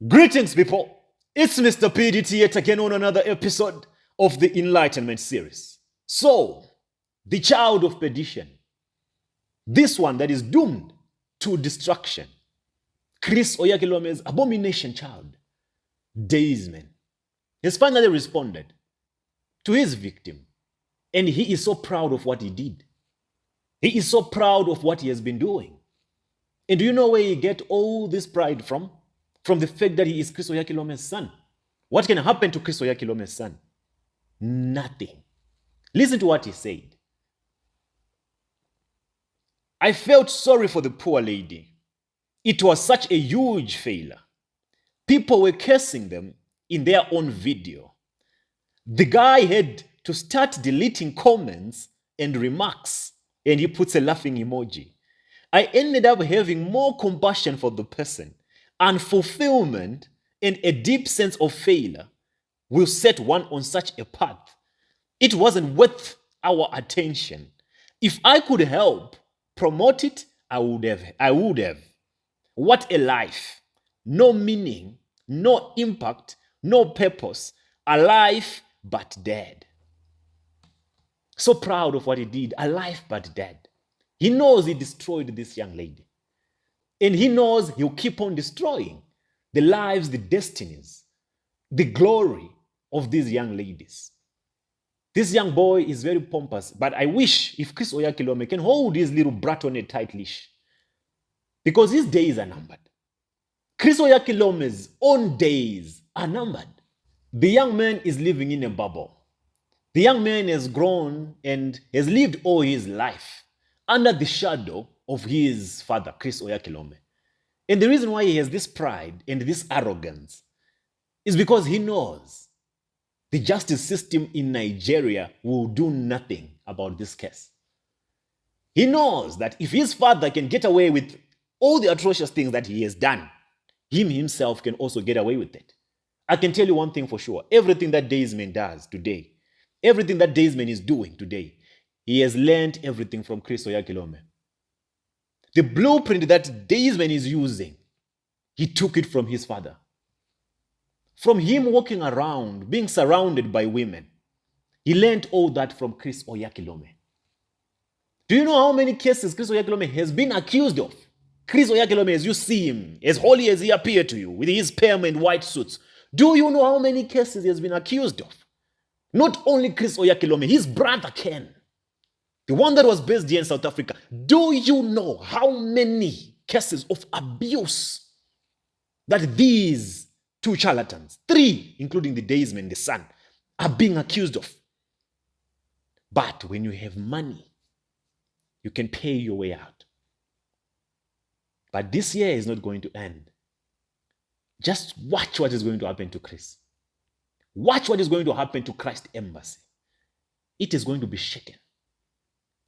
Greetings, people. It's Mr. PDT yet again on another episode of the Enlightenment series. So, the child of perdition, this one that is doomed to destruction, Chris Oyakhilome's abomination child, Daysman, has finally responded to his victim, and he is so proud of what he did. He is so proud of what he has been doing. And do you know where he get all this pride from? From the fact that he is Chris Oyakhilome's son. What can happen to Chris Oyakhilome's son? Nothing. Listen to what he said. I felt sorry for the poor lady. It was such a huge failure. People were cursing them in their own video. The guy had to start deleting comments and remarks, and he puts a laughing emoji. I ended up having more compassion for the person, and fulfillment and a deep sense of failure will set one on such a path. It wasn't worth our attention. If I could help promote it, I would have. What a life. No meaning, no impact, no purpose. Alive but dead. So proud of what he did. Alive but dead. He knows he destroyed this young lady. And he knows he'll keep on destroying the lives, the destinies, the glory of these young ladies. This young boy is very pompous, but I wish if Chris Oyakhilome can hold his little brat on a tight leash, because his days are numbered. Chris Oyakhilome's own days are numbered. The young man is living in a bubble. The young man has grown and has lived all his life under the shadow of his father, Chris Oyakhilome. And the reason why he has this pride and this arrogance is because he knows the justice system in Nigeria will do nothing about this case. He knows that if his father can get away with all the atrocious things that he has done, him himself can also get away with it. I can tell you one thing for sure. Everything that Daysman does today, everything that Daysman is doing today, he has learned everything from Chris Oyakhilome. The blueprint that Daysman is using, he took it from his father. From him walking around, being surrounded by women, he learned all that from Chris Oyakhilome. Do you know how many cases Chris Oyakhilome has been accused of? Chris Oyakhilome, as you see him, as holy as he appeared to you, with his perm and white suits, do you know how many cases he has been accused of? Not only Chris Oyakhilome, his brother Ken, the one that was based here in South Africa. Do you know how many cases of abuse that these two charlatans, 3, including the Daysman, the son, are being accused of? But when you have money, you can pay your way out. But this year is not going to end. Just watch what is going to happen to Chris. Watch what is going to happen to Christ Embassy. It is going to be shaken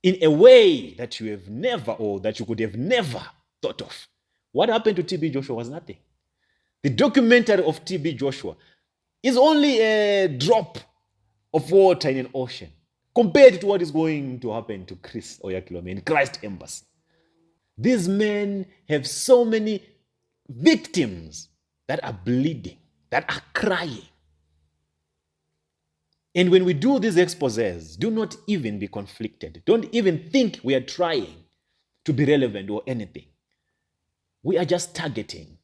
in a way that you have never, or that you could have never thought of. What happened to TB Joshua was nothing. The documentary of TB Joshua is only a drop of water in an ocean compared to what is going to happen to Chris Oyakhilome in Christ Embassy. These men have so many victims that are bleeding, that are crying. And when we do these exposés, do not even be conflicted. Don't even think we are trying to be relevant or anything. We are just targeting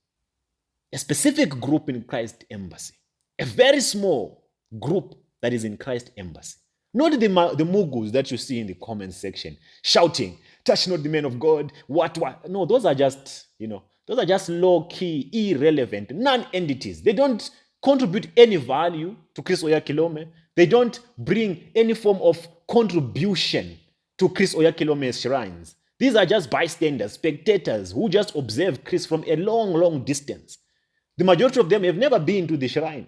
a specific group in Christ Embassy, a very small group that is in Christ Embassy. Not the mugus that you see in the comment section shouting, touch not the men of God, what. No, those are just, those are just low-key, irrelevant, non-entities. They don't contribute any value to Chris Oyakhilome. They don't bring any form of contribution to Chris Oyakhilome's shrines. These are just bystanders, spectators who just observe Chris from a long, long distance. The majority of them have never been to the shrine.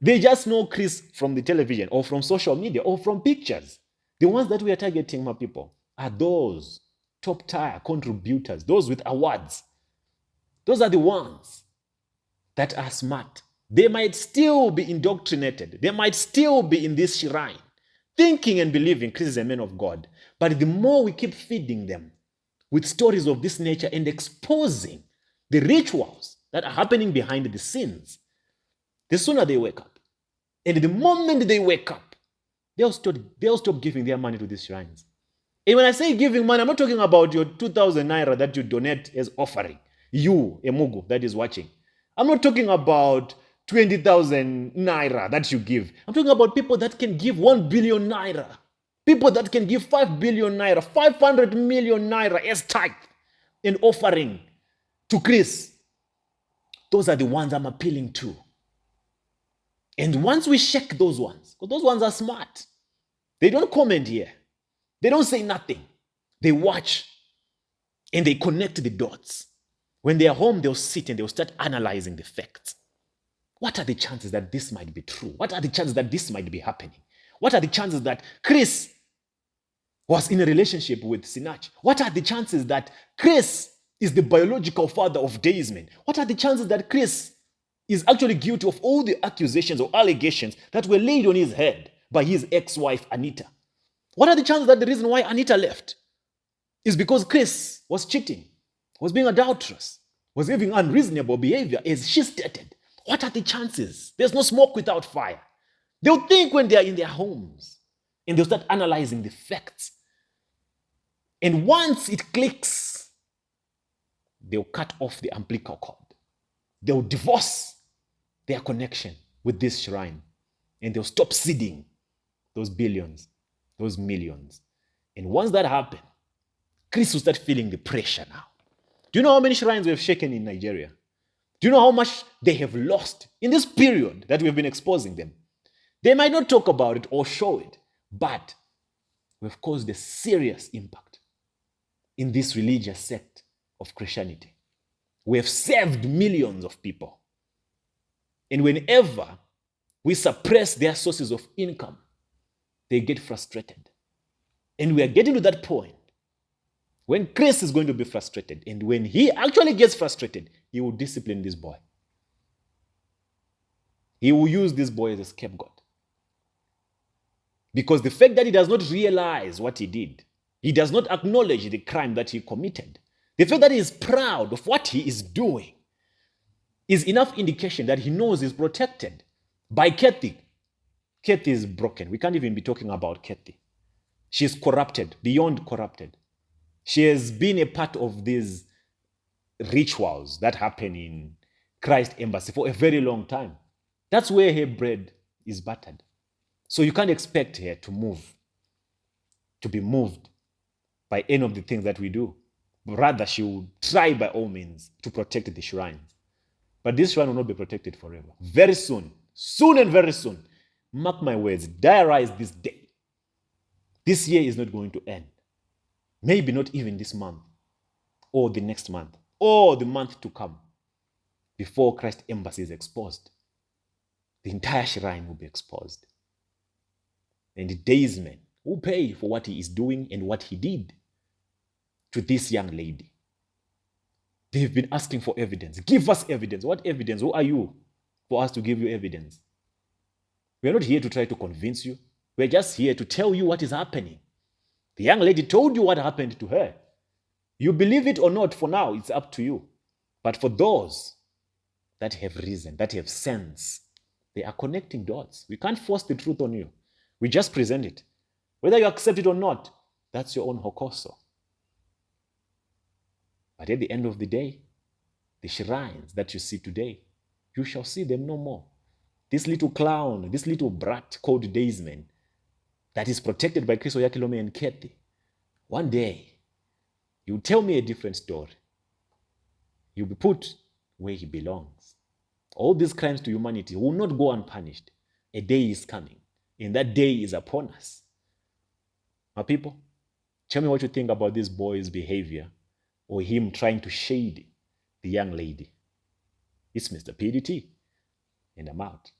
They just know Chris from the television or from social media or from pictures. The ones that we are targeting, my people, are those top-tier contributors, those with awards. Those are the ones that are smart. They might still be indoctrinated. They might still be in this shrine, thinking and believing Chris is a man of God. But the more we keep feeding them with stories of this nature and exposing the rituals that are happening behind the scenes, the sooner they wake up. And the moment they wake up, they'll stop giving their money to these shrines. And when I say giving money, I'm not talking about your 2,000 naira that you donate as offering. You, a Mugu that is watching. I'm not talking about 20,000 naira that you give. I'm talking about people that can give 1 billion naira. People that can give 5 billion naira, 500 million naira as tithe and offering to Chris. Those are the ones I'm appealing to. And once we check those ones, because those ones are smart, they don't comment here. They don't say nothing. They watch and they connect the dots. When they are home, they'll sit and they'll start analyzing the facts. What are the chances that this might be true? What are the chances that this might be happening? What are the chances that Chris was in a relationship with Sinach? What are the chances that Chris is the biological father of Desmond? What are the chances that Chris is actually guilty of all the accusations or allegations that were laid on his head by his ex-wife, Anita? What are the chances that the reason why Anita left is because Chris was cheating, was being adulterous, was having unreasonable behavior as she stated? What are the chances? There's no smoke without fire. They'll think when they're in their homes and they'll start analyzing the facts. And once it clicks, they'll cut off the umbilical cord. They'll divorce their connection with this shrine and they'll stop seeding those billions, those millions. And once that happens, Chris will start feeling the pressure now. Do you know how many shrines we have shaken in Nigeria? Do you know how much they have lost in this period that we have been exposing them? They might not talk about it or show it, but we've caused a serious impact in this religious sect of Christianity. We have saved millions of people. And whenever we suppress their sources of income, they get frustrated. And we are getting to that point when Chris is going to be frustrated. And when he actually gets frustrated, he will discipline this boy. He will use this boy as a scapegoat. Because the fact that he does not realize what he did, he does not acknowledge the crime that he committed, the fact that he is proud of what he is doing, is enough indication that he knows he's protected by Kathy. Kathy is broken. We can't even be talking about Kathy. She's corrupted, beyond corrupted. She has been a part of these rituals that happen in Christ Embassy for a very long time. That's where her bread is buttered. So you can't expect her to be moved by any of the things that we do. Rather, she will try by all means to protect the shrines. But this shrine will not be protected forever. Very soon and very soon, mark my words, diarize this day. This year is not going to end. Maybe not even this month, or the next month, or the month to come, before Christ Embassy is exposed. The entire shrine will be exposed. And the daysmen will pay for what he is doing and what he did to this young lady. They've been asking for evidence. Give us evidence. What evidence? Who are you for us to give you evidence? We are not here to try to convince you. We're just here to tell you what is happening. The young lady told you what happened to her. You believe it or not, for now, it's up to you. But for those that have reason, that have sense, they are connecting dots. We can't force the truth on you. We just present it. Whether you accept it or not, that's your own hokoso. But at the end of the day, the shrines that you see today, you shall see them no more. This little clown, this little brat called Desmond, that is protected by Chris Oyakhilome and Kathy, one day, you tell me a different story. You'll be put where he belongs. All these crimes to humanity will not go unpunished. A day is coming, and that day is upon us. My people, tell me what you think about this boy's behavior or him trying to shade the young lady. It's Mr. PDT, and I'm out.